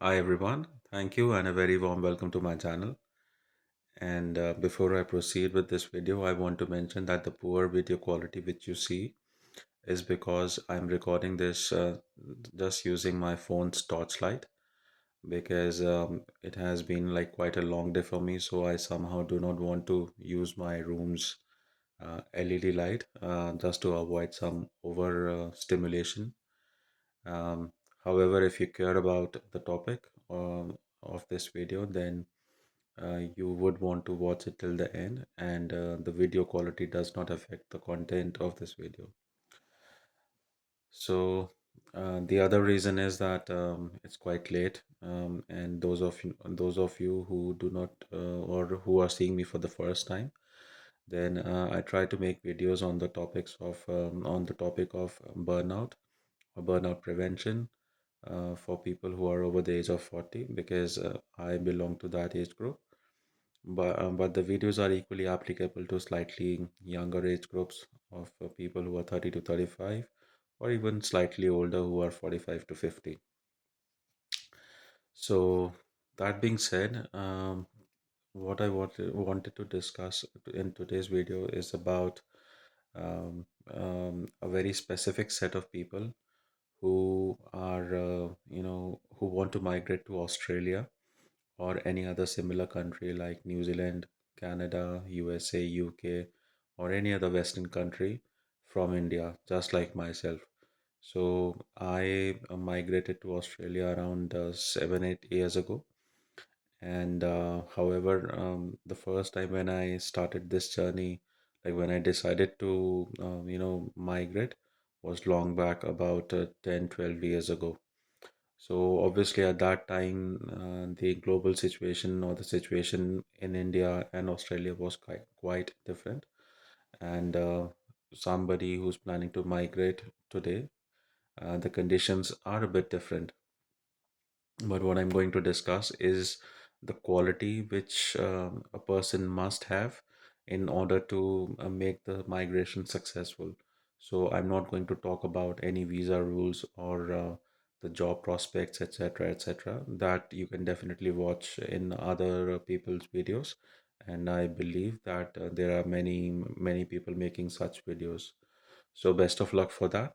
Hi everyone, thank you and a very warm welcome to my channel. And before I proceed with this video, I want to mention that the poor video quality which you see is because I'm recording this just using my phone's torchlight because it has been like quite a long day for me, so I somehow do not want to use my room's LED light just to avoid some over stimulation. um, However, if you care about the topic of this video, then you would want to watch it till the end, and the video quality does not affect the content of this video. So, the other reason is that it's quite late, and those of you who do not or who are seeing me for the first time, then I try to make videos on the topic of burnout or burnout prevention for people who are over the age of 40 because I belong to that age group. But the videos are equally applicable to slightly younger age groups of people who are 30 to 35 or even slightly older who are 45 to 50. So that being said, what I wanted to discuss in today's video is about a very specific set of people who are who want to migrate to Australia or any other similar country like New Zealand, Canada, USA, UK, or any other Western country from India, just like myself. So I migrated to Australia around 7, 8 years ago. And however, the first time when I started this journey, like when I decided to, migrate, was long back about 10, 12 years ago. So obviously at that time, the global situation or the situation in India and Australia was quite different. And somebody who's planning to migrate today, the conditions are a bit different. But what I'm going to discuss is the quality which a person must have in order to make the migration successful. So I'm not going to talk about any visa rules or the job prospects, etc., etc. That you can definitely watch in other people's videos. And I believe that there are many people making such videos. So best of luck for that.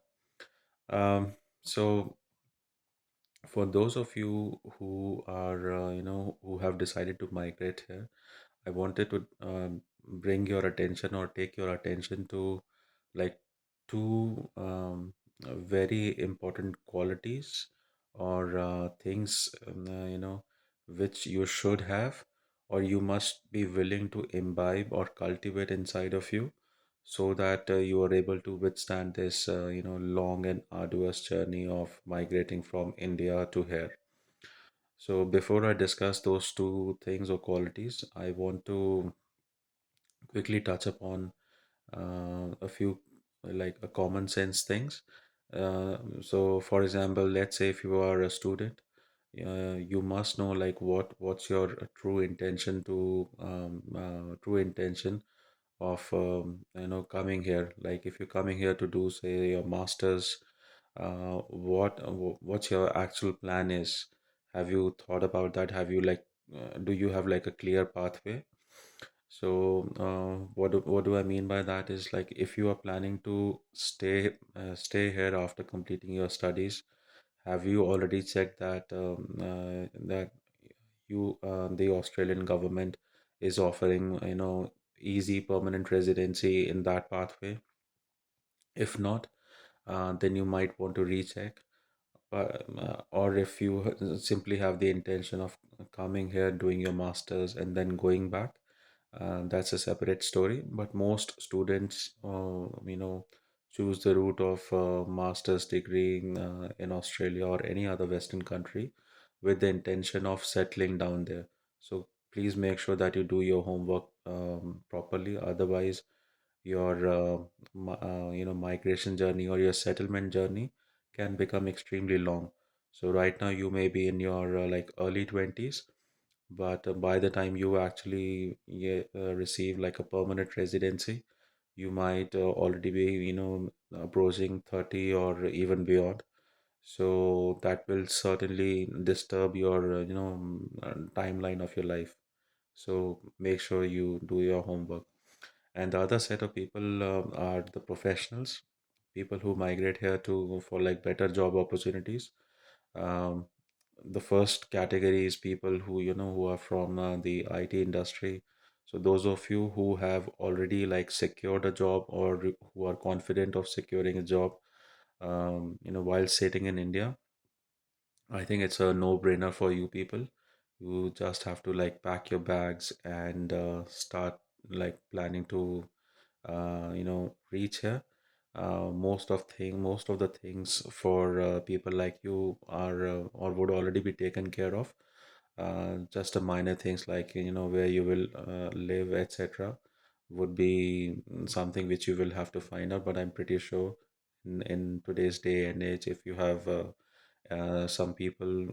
So for those of you who are who have decided to migrate here, I wanted to bring your attention or take your attention to like two very important qualities or things which you should have or you must be willing to imbibe or cultivate inside of you so that you are able to withstand this long and arduous journey of migrating from India to here. So before I discuss those two things or qualities, I want to quickly touch upon a few like a common sense things. So for example, let's say if you are a student, you must know like what's your true intention of coming here. Like if you're coming here to do say your masters, what's your actual plan is? Have you thought about that? Have you like do you have like a clear pathway? So what do I mean by that is like if you are planning to stay here after completing your studies, have you already checked that the Australian government is offering easy permanent residency in that pathway? If not, then you might want to recheck. Or if you simply have the intention of coming here, doing your masters, and then going back, that's a separate story. But most students, choose the route of master's degree in Australia or any other Western country with the intention of settling down there. So please make sure that you do your homework properly. Otherwise, your migration journey or your settlement journey can become extremely long. So right now you may be in your like early 20s, but by the time you actually receive like a permanent residency, you might already be approaching 30 or even beyond. So that will certainly disturb your, timeline of your life. So make sure you do your homework. And the other set of people are the professionals, people who migrate here to for like better job opportunities. Um, the first category is people who, who are from the IT industry. So those of you who have already like secured a job, or who are confident of securing a job, while sitting in India, I think it's a no-brainer for you people. You just have to like pack your bags and start like planning to reach here. Most of the things for people like you are or would already be taken care of. Just a minor things like where you will live, etc., would be something which you will have to find out. But I'm pretty sure in today's day and age, if you have some people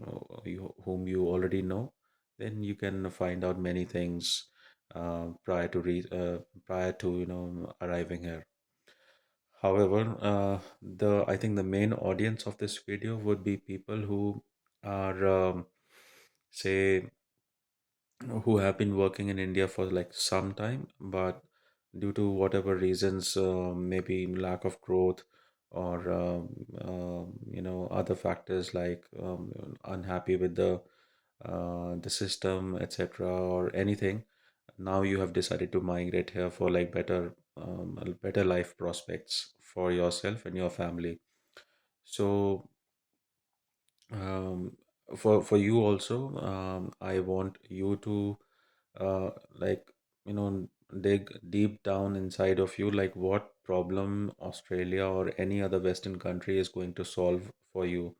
whom you already know, then you can find out many things prior to arriving here. However, the I think the main audience of this video would be people who are say who have been working in India for like some time, but due to whatever reasons, maybe lack of growth, or other factors like unhappy with the system, etc., or anything. Now you have decided to migrate here for like better life prospects for yourself and your family. So um, for you also, I want you to like dig deep down inside of you, like what problem Australia or any other Western country is going to solve for you.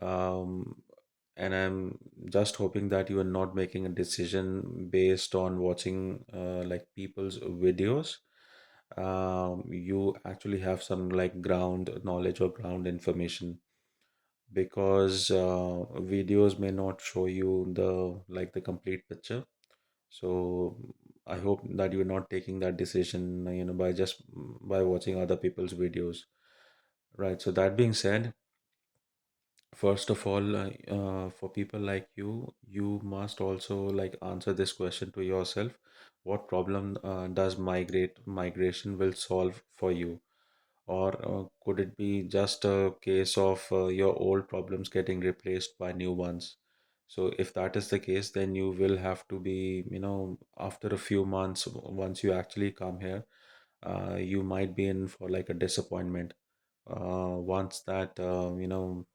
um, and I'm just hoping that you are not making a decision based on watching like people's videos. You actually have some like ground knowledge or ground information, because videos may not show you the complete picture. So I hope that you're not taking that decision, by just by watching other people's videos, right? So that being said, first of all, for people like you must also like answer this question to yourself: what problem does migration will solve for you? Or could it be just a case of your old problems getting replaced by new ones? So if that is the case, then you will have to be, after a few months, once you actually come here, you might be in for like a disappointment. Once that,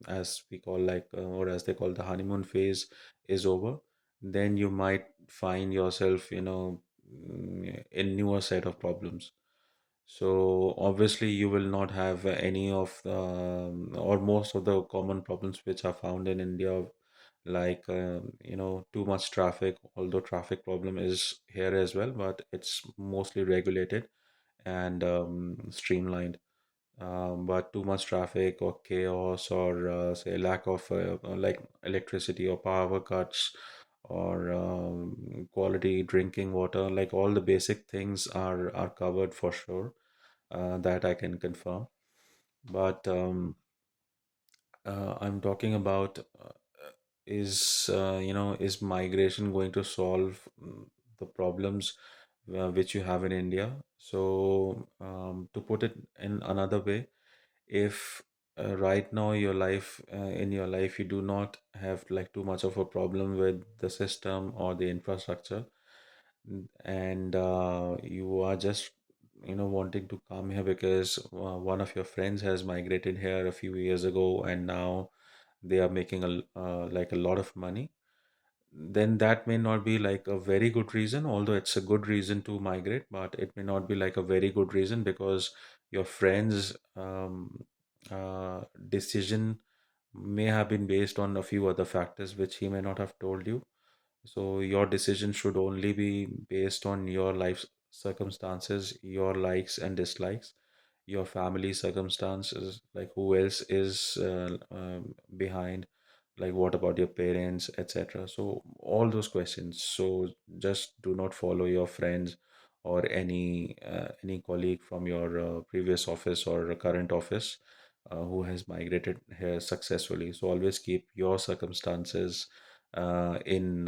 as we call like, or as they call, the honeymoon phase is over, then you might find yourself, in newer set of problems. So obviously you will not have any of the or most of the common problems which are found in India, like too much traffic. Although traffic problem is here as well, but it's mostly regulated and streamlined. But too much traffic or chaos, or say lack of like electricity or power cuts, or quality drinking water, like all the basic things are covered for sure. That I can confirm. But I'm talking about, is migration going to solve the problems which you have in India? So to put it in another way, if right now in your life you do not have like too much of a problem with the system or the infrastructure, and you are just wanting to come here because one of your friends has migrated here a few years ago, and now they are making like a lot of money, then that may not be like a very good reason. Although it's a good reason to migrate, but it may not be like a very good reason, because your friends decision may have been based on a few other factors which he may not have told you. So your decision should only be based on your life circumstances, your likes and dislikes, your family circumstances, like who else is behind, like what about your parents, etc. So all those questions. So just do not follow your friends or any colleague from your previous office or current office who has migrated here successfully. So always keep your circumstances in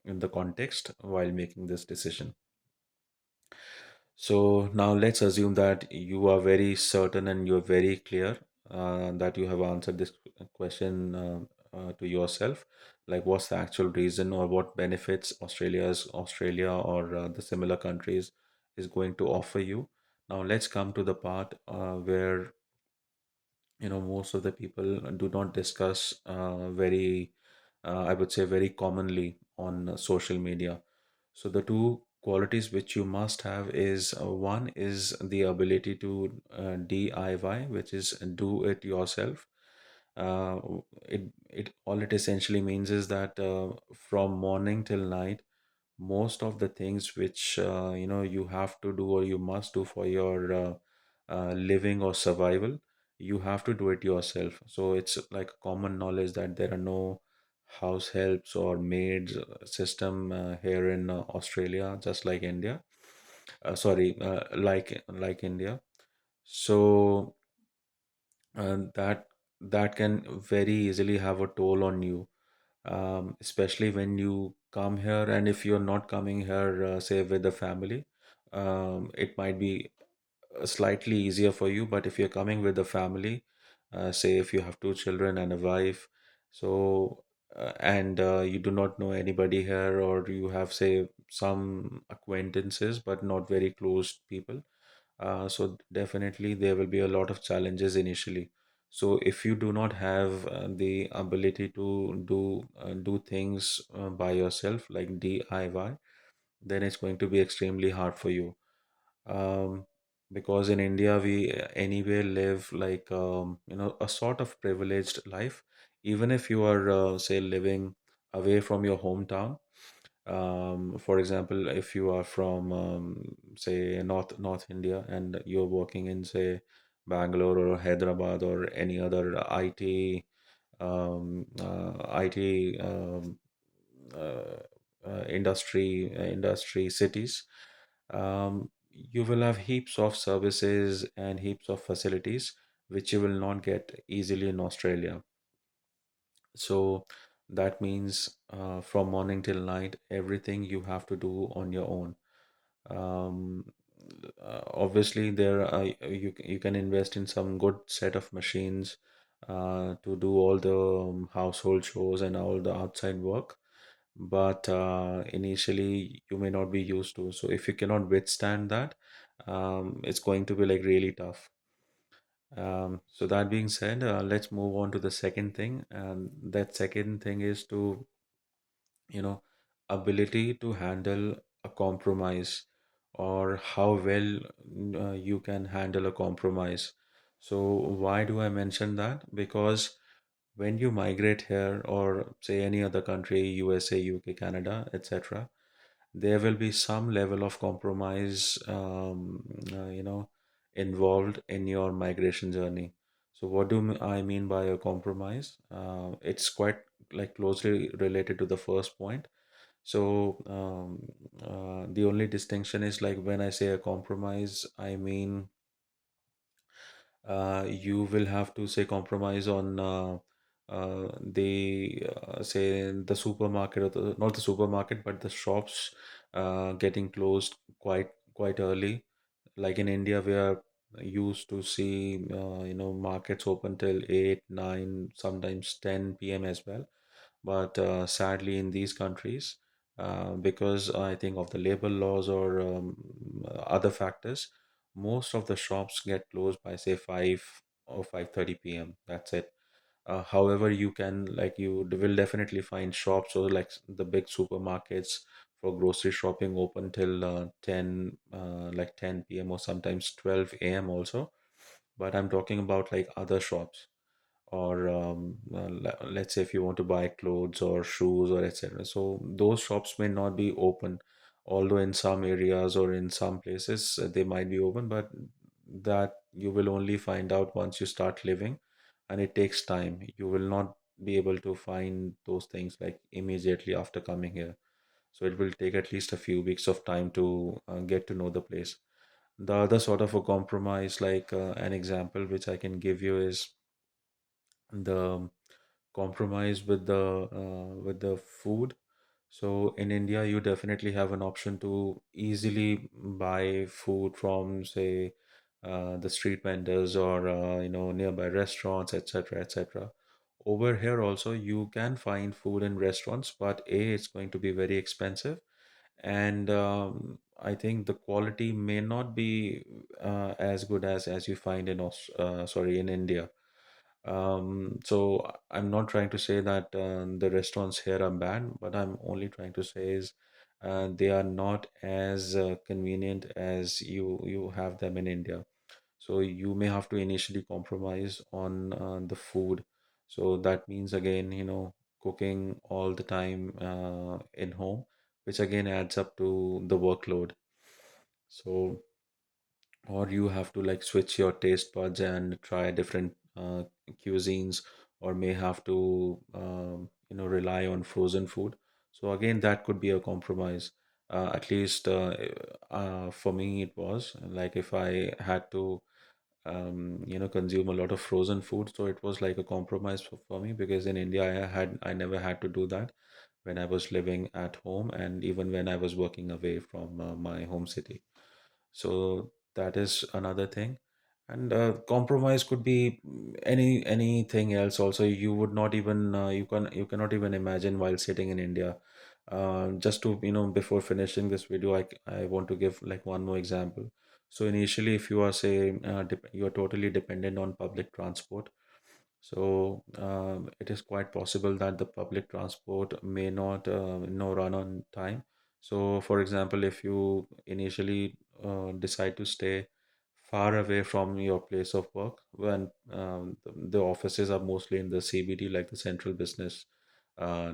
the context while making this decision. So now let's assume that you are very certain and you're very clear that you have answered this question to yourself. Like, what's the actual reason or what benefits Australia or the similar countries is going to offer you? Now let's come to the part where most of the people do not discuss very I would say very commonly on social media. So the two qualities which you must have is one is the ability to DIY, which is do it yourself. uh, it all it essentially means is that from morning till night, most of the things which you have to do or you must do for your living or survival, you have to do it yourself. So it's like common knowledge that there are no house helps or maids system here in Australia, just like India. Sorry, like India. So that can very easily have a toll on you, especially when you come here. And if you're not coming here, say with the family, it might be slightly easier for you. But if you're coming with the family, say if you have two children and a wife, so and you do not know anybody here, or you have say some acquaintances but not very close people, so definitely there will be a lot of challenges initially. So if you do not have the ability to do things by yourself like DIY, then it's going to be extremely hard for you. um, because in India we anyway live like a sort of privileged life, even if you are say living away from your hometown. For example, if you are from say North India and you're working in say Bangalore or Hyderabad or any other IT industry cities, you will have heaps of services and heaps of facilities which you will not get easily in Australia. So that means from morning till night, everything you have to do on your own. Um, Obviously, you can invest in some good set of machines to do all the household chores and all the outside work, but initially you may not be used to. So if you cannot withstand that, it's going to be like really tough. So that being said, let's move on to the second thing, and that second thing is to you know ability to handle a compromise, or how well you can handle a compromise. So why do I mention that? Because when you migrate here, or say any other country, USA, UK, Canada, etc., there will be some level of compromise involved in your migration journey. So what do I mean by a compromise? It's quite like closely related to the first point. So the only distinction is like when I say a compromise, I mean you will have to say compromise on the say the supermarket, or not the supermarket but the shops getting closed quite early. Like in India, we are used to see markets open till 8, 9, sometimes 10 p.m. as well. But sadly, in these countries, because I think of the labor laws or other factors, most of the shops get closed by say 5 or 5:30 p.m. That's it. However, you will definitely find shops or like the big supermarkets for grocery shopping open till 10 like 10 p.m. or sometimes 12 a.m. also. But I'm talking about like other shops, or let's say if you want to buy clothes or shoes or etc. So those shops may not be open, although in some areas or in some places they might be open, but that you will only find out once you start living, and it takes time. You will not be able to find those things like immediately after coming here. So it will take at least a few weeks of time to get to know the place. The other sort of a compromise, like an example which I can give you, is the compromise with the food. So in India, you definitely have an option to easily buy food from, say, the street vendors, or nearby restaurants, etc., etc. Over here also, you can find food in restaurants, but A, it's going to be very expensive, and I think the quality may not be as good as you find in in India. So I'm not trying to say that the restaurants here are bad, but I'm only trying to say is they are not as convenient as you have them in India. So you may have to initially compromise on the food. So that means again, cooking all the time in home, which again adds up to the workload. So, or you have to like switch your taste buds and try different cuisines, or may have to rely on frozen food. So again, that could be a compromise. At least for me it was like, if I had to consume a lot of frozen food, so it was like a compromise for me, because in India I never had to do that when I was living at home, and even when I was working away from my home city. So that is another thing. And compromise could be anything else also. You would not even you cannot even imagine while sitting in India. Just to, before finishing this video, I want to give like one more example. So initially, if you are, say, you are totally dependent on public transport, so it is quite possible that the public transport may not run on time. So for example, if you initially decide to stay far away from your place of work, when the offices are mostly in the CBD, like the Central Business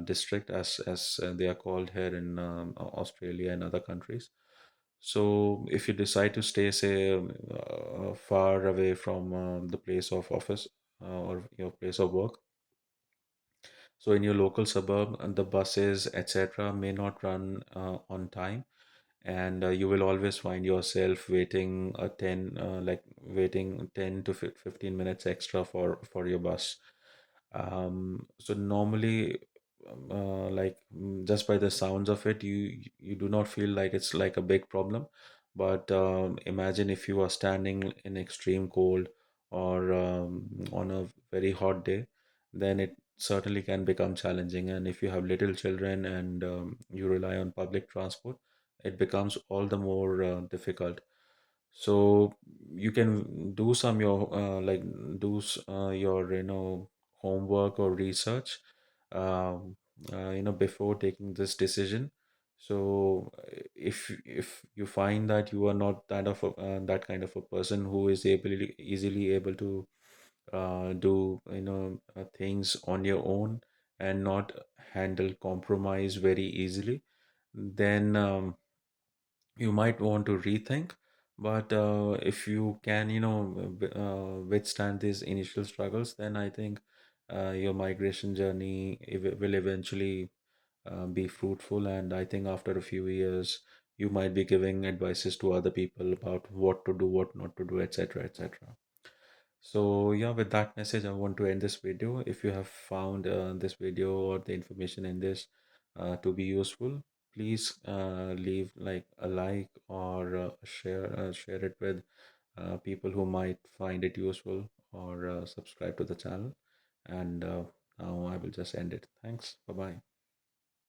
District, as they are called here in Australia and other countries. So if you decide to stay, say, far away from the place of office or your place of work, so in your local suburb, the buses, etc., may not run on time, and you will always find yourself waiting 10 to 15 minutes extra for your bus. So normally, just by the sounds of it, you do not feel like it's like a big problem. But imagine if you are standing in extreme cold, or on a very hot day, then it certainly can become challenging. And if you have little children and you rely on public transport, it becomes all the more difficult. So you can do some your your homework or research, um, before taking this decision. So if you find that you are not that kind of a person who is easily able to do things on your own, and not handle compromise very easily, then you might want to rethink. But if you can, withstand these initial struggles, then I think your migration journey will eventually be fruitful. And I think after a few years, you might be giving advices to other people about what to do, what not to do, etc., etc. So yeah, with that message, I want to end this video. If you have found this video or the information in this to be useful, please leave like a like, or share it with people who might find it useful, or subscribe to the channel. And now I will just end it. Thanks. Bye bye.